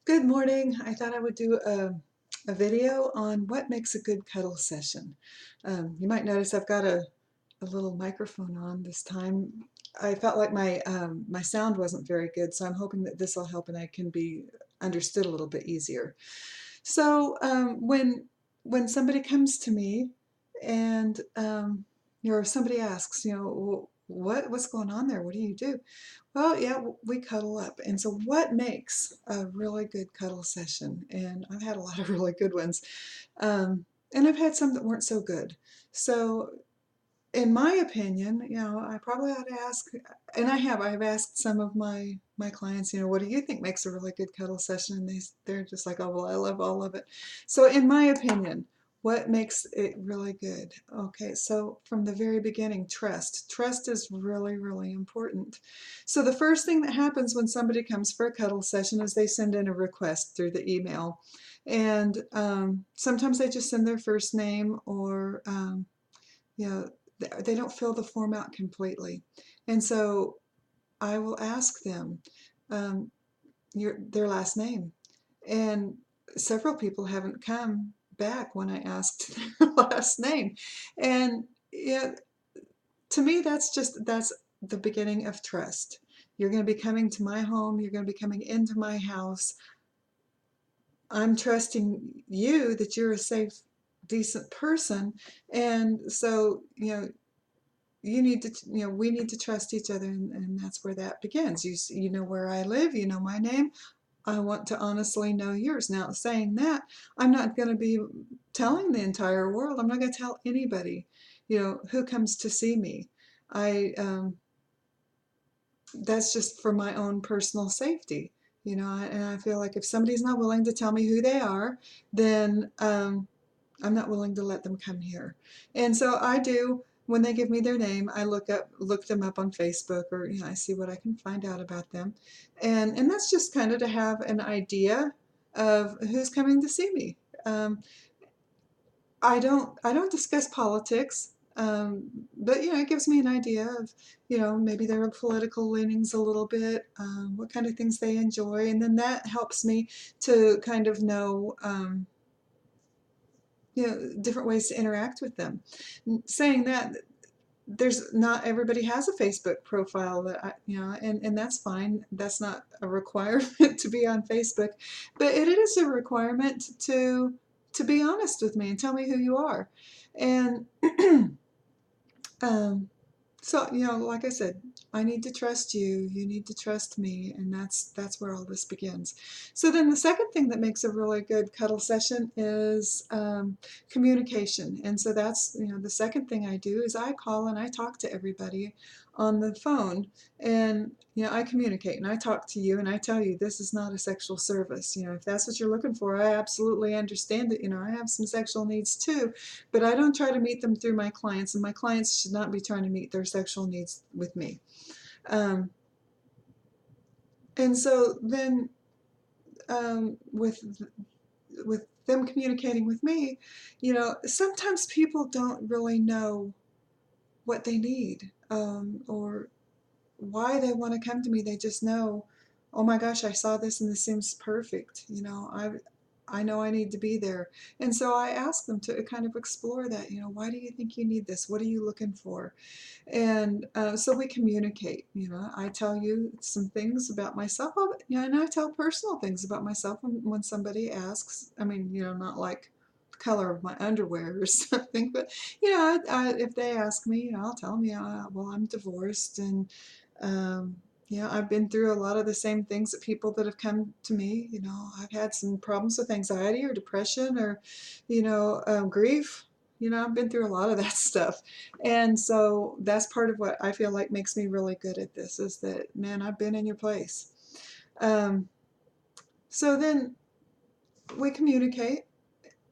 Good morning. I thought I would do a video on what makes a good cuddle session. You might notice I've got a little microphone on this time. I felt like my sound wasn't very good, so I'm hoping that this will help and I can be understood a little bit easier. So when somebody comes to me and somebody asks, what's going on there? What do you do? Well, yeah, we cuddle up. And so what makes a really good cuddle session? And I've had a lot of really good ones. And I've had some that weren't so good. So in my opinion, I probably ought to ask, and I've asked some of my clients, what do you think makes a really good cuddle session? And they're just like, oh, well, I love all of it. So in my opinion, what makes it really good? Okay, so from the very beginning, trust. Trust is really, really important. So the first thing that happens when somebody comes for a cuddle session is they send in a request through the email. And sometimes they just send their first name or, you know, they don't fill the form out completely. And so I will ask them um, their last name. And several people haven't come back when I asked their last name. And yeah, to me, that's the beginning of trust. You're going to be coming to my home. You're going to be coming into my house. I'm trusting you that you're a safe, decent person. And so, we need to trust each other, and that's where that begins. You know where I live, you know my name. I want to honestly know yours. Now, saying that, I'm not going to be telling the entire world. I'm not going to tell anybody, who comes to see me. I That's just for my own personal safety, and I feel like if somebody's not willing to tell me who they are, then I'm not willing to let them come here. And so I do, when they give me their name, I look them up on Facebook, or I see what I can find out about them. And that's just kind of to have an idea of who's coming to see me. Um, I don't discuss politics, but it gives me an idea of maybe their political leanings a little bit, what kind of things they enjoy, and then that helps me to kind of know different ways to interact with them. Saying that, there's not everybody has a Facebook profile that and that's fine. That's not a requirement to be on Facebook, but it is a requirement to be honest with me and tell me who you are. And um, so, like I said, I need to trust you, you need to trust me, and that's where all this begins. So then the second thing that makes a really good cuddle session is communication. And so that's, the second thing I do is I call and I talk to everybody on the phone, and I communicate and I talk to you and I tell you this is not a sexual service. If that's what you're looking for, I absolutely understand it. I have some sexual needs too, but I don't try to meet them through my clients, and my clients should not be trying to meet their sexual needs with me. Um, and so then with them communicating with me, sometimes people don't really know what they need, or why they want to come to me. They just know, oh my gosh, I saw this and this seems perfect. I know I need to be there. And so I ask them to kind of explore that, why do you think you need this? What are you looking for? And so we communicate. I tell you some things about myself, and I tell personal things about myself when somebody asks. I mean, not like the color of my underwear or something, but if they ask me, I'll tell them, well, I'm divorced, and um, I've been through a lot of the same things that people that have come to me. I've had some problems with anxiety or depression or, grief. I've been through a lot of that stuff. And so that's part of what I feel like makes me really good at this, is that, man, I've been in your place. Um, so then we communicate.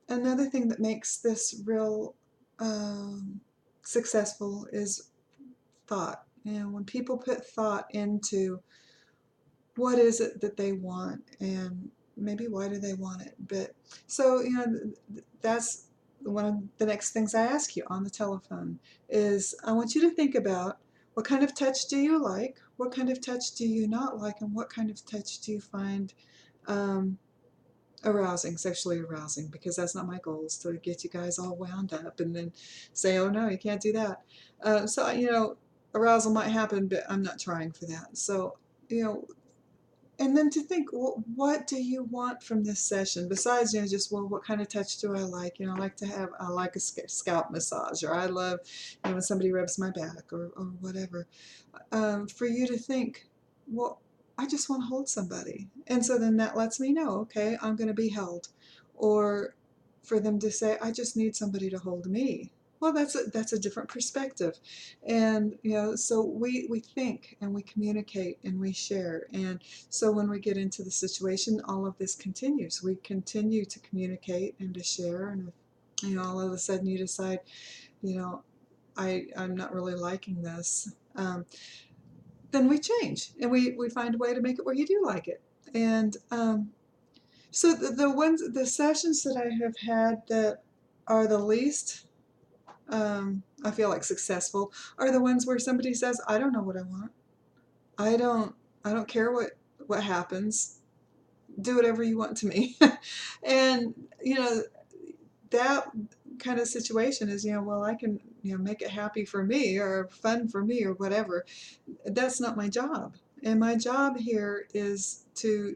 Another thing that makes this real successful is thought. When people put thought into what is it that they want, and maybe why do they want it. But so that's one of the next things I ask you on the telephone is, I want you to think about, what kind of touch do you like, what kind of touch do you not like, and what kind of touch do you find arousing, sexually arousing, because that's not my goal, is to get you guys all wound up and then say, oh no, you can't do that. So, arousal might happen, but I'm not trying for that. So, you know, and then to think, well, what do you want from this session besides, just, well, what kind of touch do I like? I like a scalp massage, or I love, when somebody rubs my back, or whatever. For you to think, well, I just want to hold somebody. And so then that lets me know, okay, I'm going to be held. Or for them to say, I just need somebody to hold me. Well, that's a different perspective. And, so we think and we communicate and we share. And so when we get into the situation, all of this continues. We continue to communicate and to share. And if, all of a sudden you decide, you know, I'm not really liking this. Then we change and we find a way to make it where you do like it. And so the sessions that I have had that are the least, I feel like, successful, are the ones where somebody says, I don't know what I want. I don't I don't care what happens. Do whatever you want to me. And that kind of situation is, well, I can, make it happy for me or fun for me or whatever. That's not my job. And my job here is to,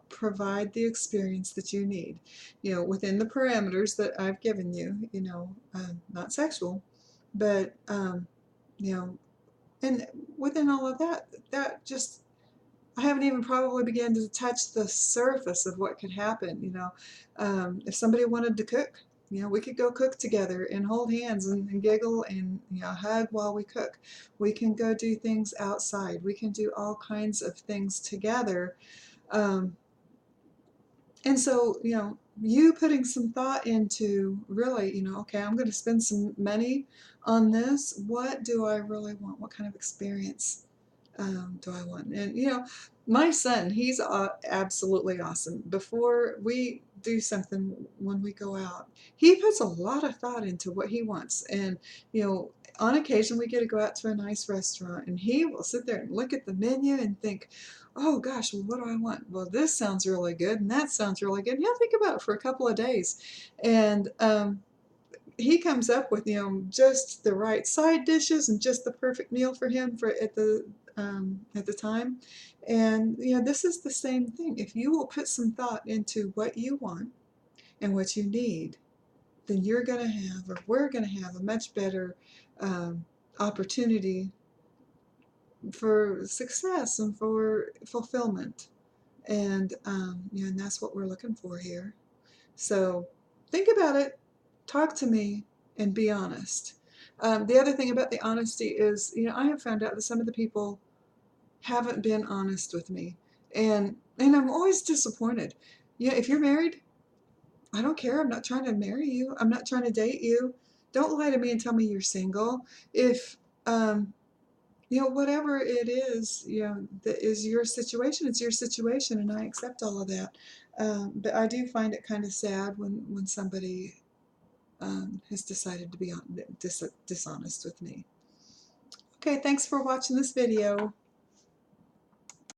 provide the experience that you need, within the parameters that I've given you, not sexual, but, you know, and within all of that, that just, I haven't even probably begun to touch the surface of what could happen. If somebody wanted to cook, we could go cook together and hold hands and giggle and, hug while we cook. We can go do things outside. We can do all kinds of things together. Um, and so, you putting some thought into really, okay, I'm going to spend some money on this. What do I really want? What kind of experience do I want? And my son, he's absolutely awesome. Before we do something, when we go out, he puts a lot of thought into what he wants. And on occasion, we get to go out to a nice restaurant, and he will sit there and look at the menu and think, oh gosh, well, what do I want? Well, this sounds really good, and that sounds really good. And he'll think about it for a couple of days. And he comes up with, just the right side dishes and just the perfect meal for him at the time. And this is the same thing. If you will put some thought into what you want and what you need, then you're going to have, or we're going to have, a much better opportunity for success and for fulfillment. And and that's what we're looking for here. So think about it, talk to me, and be honest. The other thing about the honesty is, I have found out that some of the people haven't been honest with me, and I'm always disappointed. If you're married, I don't care. I'm not trying to marry you. I'm not trying to date you. Don't lie to me and tell me you're single. If whatever it is, that is your situation, it's your situation, and I accept all of that. But I do find it kind of sad when somebody has decided to be dishonest with me. Okay, thanks for watching this video.